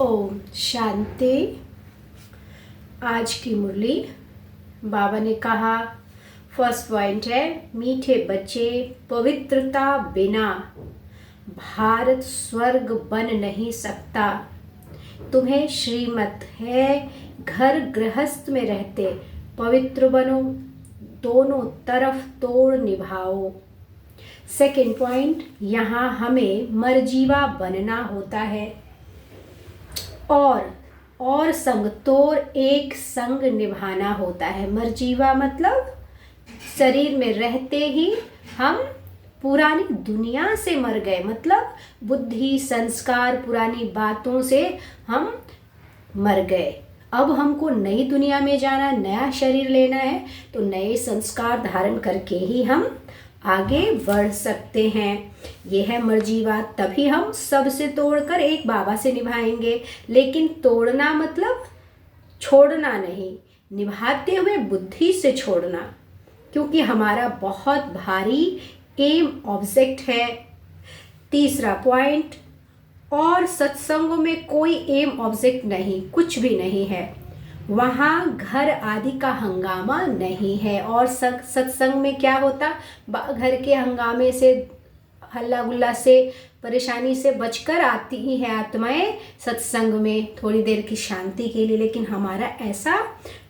ओम शांति। आज की मुरली बाबा ने कहा, फर्स्ट पॉइंट है, मीठे बच्चे, पवित्रता बिना भारत स्वर्ग बन नहीं सकता। तुम्हें श्रीमत है, घर गृहस्थ में रहते पवित्र बनो, दोनों तरफ तोड़ निभाओ। सेकेंड पॉइंट, यहाँ हमें मर्जीवा बनना होता है और संग तोड़ एक संग निभाना होता है। मर्जीवा मतलब शरीर में रहते ही हम पुरानी दुनिया से मर गए, मतलब बुद्धि संस्कार पुरानी बातों से हम मर गए। अब हमको नई दुनिया में जाना, नया शरीर लेना है, तो नए संस्कार धारण करके ही हम आगे बढ़ सकते हैं। ये है मर्जीवा। तभी हम सबसे तोड़कर एक बाबा से निभाएंगे। लेकिन तोड़ना मतलब छोड़ना नहीं, निभाते हुए बुद्धि से छोड़ना, क्योंकि हमारा बहुत भारी एम ऑब्जेक्ट है। तीसरा पॉइंट, और सत्संगों में कोई एम ऑब्जेक्ट नहीं, कुछ भी नहीं है। वहाँ घर आदि का हंगामा नहीं है। और सत्संग में क्या होता, घर के हंगामे से, हल्ला गुल्ला से, परेशानी से बचकर आती ही है आत्माएं सत्संग में थोड़ी देर की शांति के लिए। लेकिन हमारा ऐसा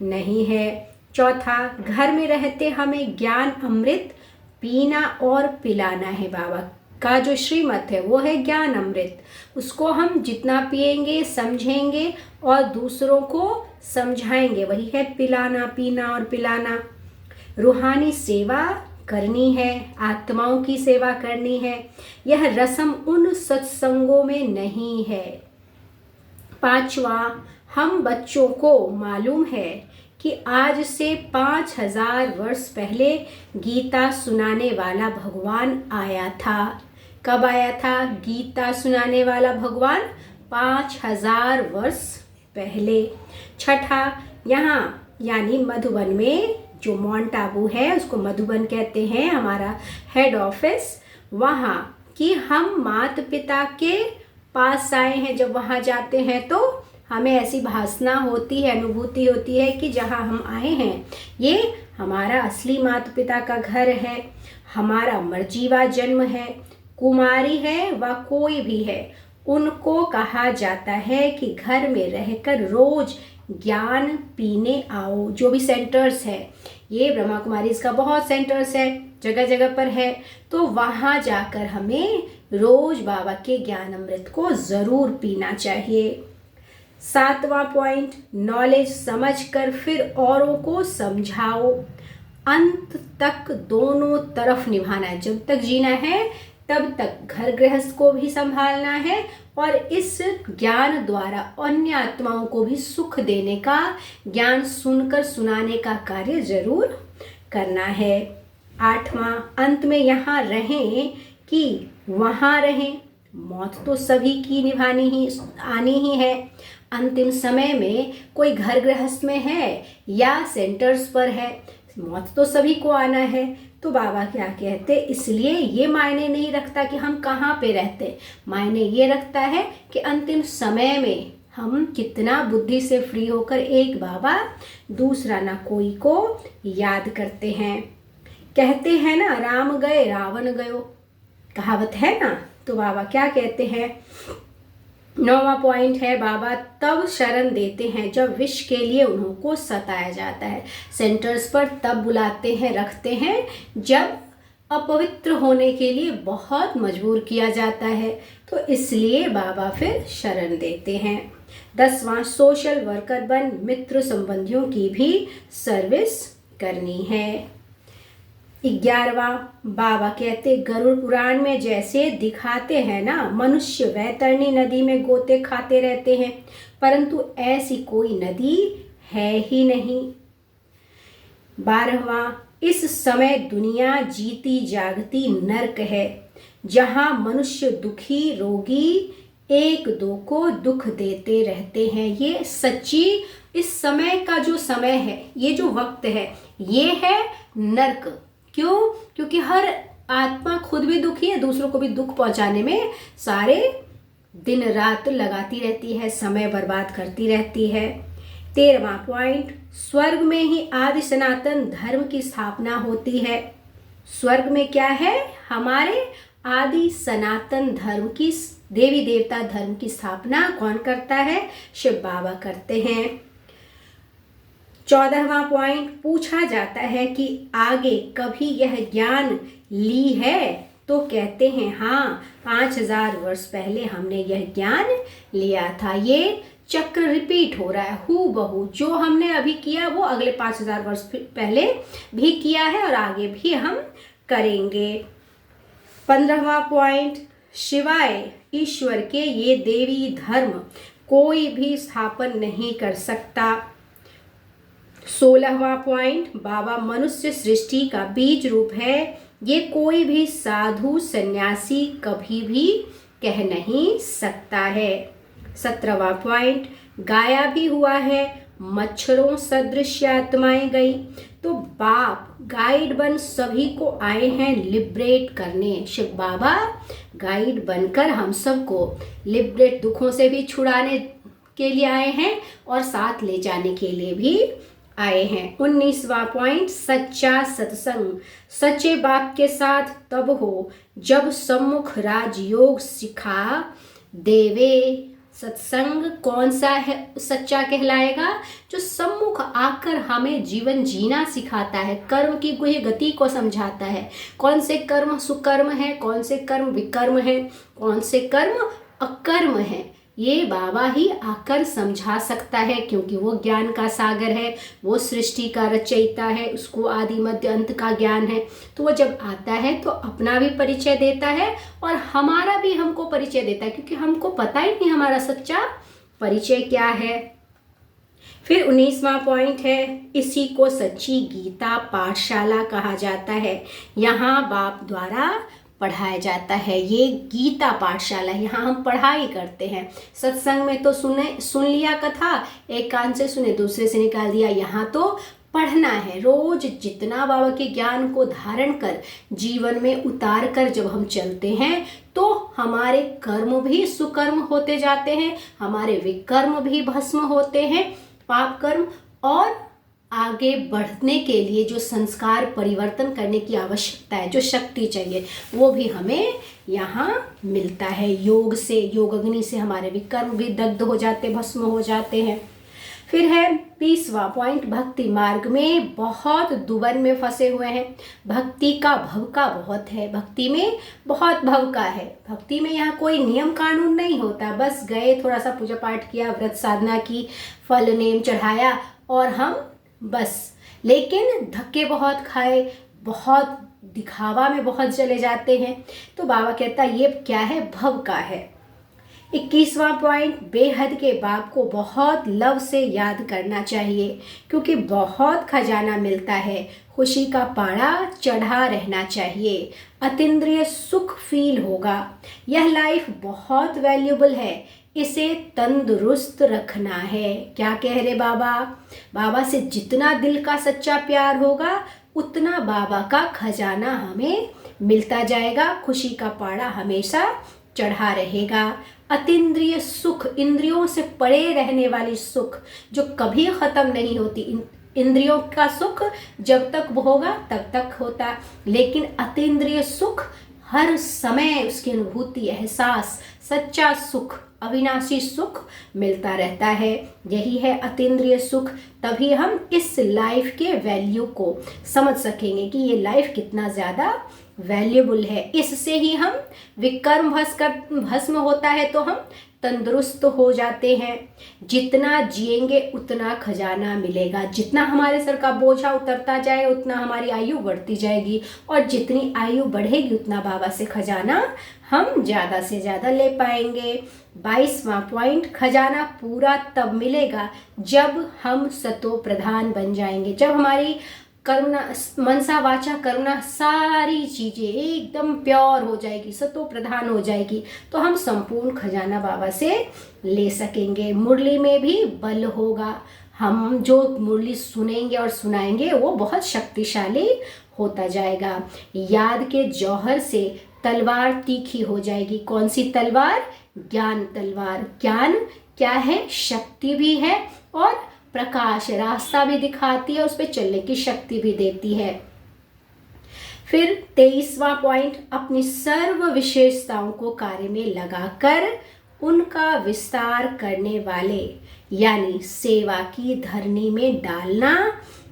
नहीं है। चौथा, घर में रहते हमें ज्ञान अमृत पीना और पिलाना है। बाबा का जो श्रीमत है वो है ज्ञान अमृत। उसको हम जितना पिएंगे, समझेंगे और दूसरों को समझाएंगे, वही है पिलाना, पीना और पिलाना। रूहानी सेवा करनी है, आत्माओं की सेवा करनी है। यह रस्म उन सत्संगों में नहीं है। पांचवा, हम बच्चों को मालूम है कि आज से 5000 वर्ष पहले गीता सुनाने वाला भगवान आया था। कब आया था गीता सुनाने वाला भगवान? 5000 वर्ष पहले। छठा, यहाँ यानी मधुबन में जो माउंट आबू है उसको मधुबन कहते हैं, हमारा हेड ऑफिस वहाँ कि हम माता पिता के पास आए हैं। जब वहाँ जाते हैं तो हमें ऐसी भासना होती है, अनुभूति होती है कि जहाँ हम आए हैं ये हमारा असली माता पिता का घर है, हमारा मर्जीवा जन्म है। कुमारी है व कोई भी है, उनको कहा जाता है कि घर में रहकर रोज ज्ञान पीने आओ। जो भी सेंटर्स है, ये ब्रह्मा कुमारी इसका बहुत सेंटर्स है, जगह जगह पर है, तो वहाँ जाकर हमें रोज बाबा के ज्ञान अमृत को ज़रूर पीना चाहिए। सातवां पॉइंट, नॉलेज समझकर फिर औरों को समझाओ। अंत तक दोनों तरफ निभाना है। जब तक जीना है तब तक घर गृहस्थ को भी संभालना है और इस ज्ञान द्वारा अन्य आत्माओं को भी सुख देने का, ज्ञान सुनकर सुनाने का कार्य जरूर करना है। आठवां, अंत में यहाँ रहें कि वहाँ रहें। मौत तो सभी की निभानी ही, आनी ही है। अंतिम समय में कोई घर गृहस्थ में है या सेंटर्स पर है, मौत तो सभी को आना है। तो बाबा क्या कहते, इसलिए ये मायने नहीं रखता कि हम कहाँ पे रहते, मायने ये रखता है कि अंतिम समय में हम कितना बुद्धि से फ्री होकर एक बाबा दूसरा ना कोई को याद करते हैं। कहते हैं ना, राम गए रावण गयो, कहावत है ना। तो बाबा क्या कहते हैं, 9वां पॉइंट है, बाबा तब शरण देते हैं जब विष के लिए उनको सताया जाता है। सेंटर्स पर तब बुलाते हैं, रखते हैं जब अपवित्र होने के लिए बहुत मजबूर किया जाता है, तो इसलिए बाबा फिर शरण देते हैं। 10वां, सोशल वर्कर बन मित्र संबंधियों की भी सर्विस करनी है। 11वां, बाबा कहते, गरुड़ पुराण में जैसे दिखाते हैं ना, मनुष्य वैतरणी नदी में गोते खाते रहते हैं, परंतु ऐसी कोई नदी है ही नहीं। 12वां, इस समय दुनिया जीती जागती नर्क है, जहां मनुष्य दुखी रोगी एक दो को दुख देते रहते हैं। ये सच्ची इस समय का जो समय है, ये जो वक्त है, ये है नर्क। क्यों? क्योंकि हर आत्मा खुद भी दुखी है, दूसरों को भी दुख पहुंचाने में सारे दिन रात लगाती रहती है, समय बर्बाद करती रहती है। 13वां पॉइंट, स्वर्ग में ही आदि सनातन धर्म की स्थापना होती है। स्वर्ग में क्या है? हमारे आदि सनातन धर्म की, देवी देवता धर्म की स्थापना कौन करता है? शिव बाबा करते हैं। 14वां पॉइंट, पूछा जाता है कि आगे कभी यह ज्ञान ली है? तो कहते हैं हाँ, 5000 वर्ष पहले हमने यह ज्ञान लिया था। ये चक्र रिपीट हो रहा है, हूबहू जो हमने अभी किया वो अगले 5000 वर्ष पहले भी किया है और आगे भी हम करेंगे। 15वां पॉइंट, शिवाय ईश्वर के ये देवी धर्म कोई भी स्थापन नहीं कर सकता। 16वां पॉइंट, बाबा मनुष्य सृष्टि का बीज रूप है, ये कोई भी साधु सन्यासी कभी भी कह नहीं सकता है। 17वां पॉइंट, गाया भी हुआ है, मच्छरों सदृश आत्माएं गई। तो बाप गाइड बन सभी को आए हैं लिबरेट करने। शिव बाबा गाइड बनकर हम सबको लिबरेट, दुखों से भी छुड़ाने के लिए आए हैं और साथ ले जाने के लिए भी आए हैं। 19वां पॉइंट, सच्चा सत्संग सच्चे बाप के साथ तब हो जब सम्मुख राजयोग सिखा देवे। सत्संग कौन सा है सच्चा कहलाएगा? जो सम्मुख आकर हमें जीवन जीना सिखाता है, कर्म की गुह्य गति को समझाता है, कौन से कर्म सुकर्म है, कौन से कर्म विकर्म है, कौन से कर्म अकर्म है, ये बाबा ही आकर समझा सकता है, क्योंकि वो ज्ञान का सागर है, वो सृष्टि का रचयिता है, उसको आदि मध्य अंत का ज्ञान है। तो वो जब आता है तो अपना भी परिचय देता है और हमारा भी हमको परिचय देता है, क्योंकि हमको पता ही नहीं हमारा सच्चा परिचय क्या है। फिर 19वां पॉइंट है, इसी को सच्ची गीता पाठशाला कहा जाता है। यहाँ बाप द्वारा पढ़ाया जाता है, ये गीता पाठशाला, यहाँ हम पढ़ाई करते हैं। सत्संग में तो सुन लिया कथा, एक कान से सुने दूसरे से निकाल दिया, यहाँ तो पढ़ना है। रोज जितना बाबा के ज्ञान को धारण कर जीवन में उतार कर जब हम चलते हैं तो हमारे कर्म भी सुकर्म होते जाते हैं, हमारे विकर्म भी भस्म होते हैं, पाप कर्म, और आगे बढ़ने के लिए जो संस्कार परिवर्तन करने की आवश्यकता है, जो शक्ति चाहिए, वो भी हमें यहाँ मिलता है। योग से, योग अग्नि से हमारे विकर्म भी दग्ध हो जाते, भस्म हो जाते हैं। फिर है 20वां पॉइंट, भक्ति मार्ग में बहुत दुबन में फंसे हुए हैं। भक्ति का भव का बहुत है, भक्ति में बहुत भव का है। भक्ति में यहाँ कोई नियम कानून नहीं होता, बस गए, थोड़ा सा पूजा पाठ किया, व्रत साधना की, फल नेम चढ़ाया और हम बस। लेकिन धक्के बहुत खाए, बहुत दिखावा में बहुत चले जाते हैं। तो बाबा कहता है ये क्या है? भव का है। 21वां पॉइंट, बेहद के बाप को बहुत लव से याद करना चाहिए, क्योंकि बहुत खजाना मिलता है। खुशी का पारा चढ़ा रहना चाहिए, अतीन्द्रिय सुख फील होगा। यह लाइफ बहुत वैल्यूबल है, इसे तंदुरुस्त रखना है। क्या कह रहे बाबा? बाबा से जितना दिल का सच्चा प्यार होगा उतना बाबा का खजाना हमें मिलता जाएगा, खुशी का पारा हमेशा चढ़ा रहेगा। अतीन्द्रिय सुख, इंद्रियों से परे रहने वाली सुख जो कभी ख़त्म नहीं होती। इंद्रियों का सुख जब तक होगा तब तक होता, लेकिन अतीन्द्रिय सुख हर समय उसकी अनुभूति, एहसास, सच्चा सुख, अविनाशी सुख मिलता रहता है। यही है अतीन्द्रिय सुख। तभी हम इस लाइफ के वैल्यू को समझ सकेंगे कि ये लाइफ कितना ज़्यादा वैल्यूबल है। इससे ही हम विकर्म भस्म होता है तो हम तंदुरुस्त हो जाते हैं। जितना जिएंगे उतना खजाना मिलेगा, जितना हमारे सर का बोझा उतरता जाए उतना हमारी आयु बढ़ती जाएगी, और जितनी आयु बढ़ेगी उतना बाबा से खजाना हम ज़्यादा से ज़्यादा ले पाएंगे। 22वां पॉइंट, खजाना पूरा तब मिलेगा जब हम सतो प्रधान बन जाएंगे, जब हमारी करुणा, मनसा वाचा करुणा, सारी चीज़ें एकदम प्योर हो जाएगी, सतो प्रधान हो जाएगी, तो हम संपूर्ण खजाना बाबा से ले सकेंगे। मुरली में भी बल होगा, हम जो मुरली सुनेंगे और सुनाएंगे वो बहुत शक्तिशाली होता जाएगा। याद के जौहर से तलवार तीखी हो जाएगी। कौन सी तलवार? ज्ञान तलवार, ज्ञान क्या है? शक्ति भी है और प्रकाश, रास्ता भी दिखाती है, उस पर चलने की शक्ति भी देती है। फिर 23वां पॉइंट, अपनी सर्व विशेषताओं को कार्य में लगाकर उनका विस्तार करने वाले, यानी सेवा की धरनी में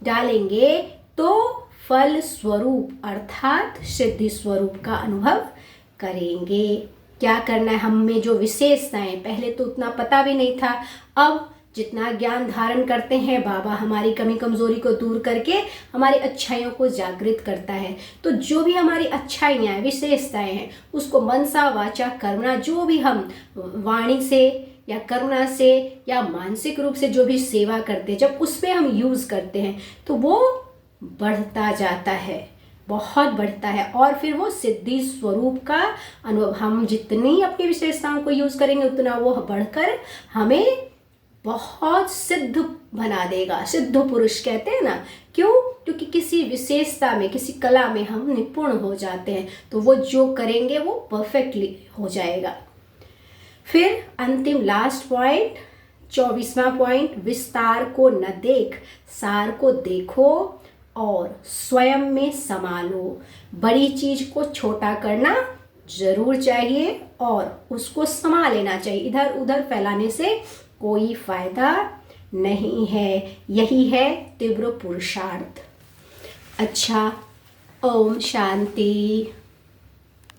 डालेंगे तो फल स्वरूप अर्थात सिद्धि स्वरूप का अनुभव करेंगे। क्या करना है? हम में जो विशेषताएं, पहले तो उतना पता भी नहीं था, अब जितना ज्ञान धारण करते हैं बाबा हमारी कमी कमजोरी को दूर करके हमारी अच्छाइयों को जागृत करता है। तो जो भी हमारी अच्छाइयाँ हैं, विशेषताएं हैं, उसको मनसा वाचा कर्मणा, जो भी हम वाणी से या करुणा से या मानसिक रूप से जो भी सेवा करते हैं, जब उसमें हम यूज करते हैं तो वो बढ़ता जाता है, बहुत बढ़ता है। और फिर वो सिद्धि स्वरूप का अनुभव, हम जितनी अपनी विशेषताओं को यूज करेंगे उतना वो बढ़कर हमें बहुत सिद्ध बना देगा। सिद्ध पुरुष कहते हैं ना, क्यों? क्योंकि किसी विशेषता में, किसी कला में हम निपुण हो जाते हैं तो वो जो करेंगे वो परफेक्टली हो जाएगा। फिर अंतिम लास्ट पॉइंट, 24वां पॉइंट, विस्तार को न देख सार को देखो और स्वयं में संभालो। बड़ी चीज को छोटा करना जरूर चाहिए और उसको संभाल लेना चाहिए, इधर उधर फैलाने से कोई फायदा नहीं है। यही है तीव्र पुरुषार्थ। अच्छा, ओम शांति।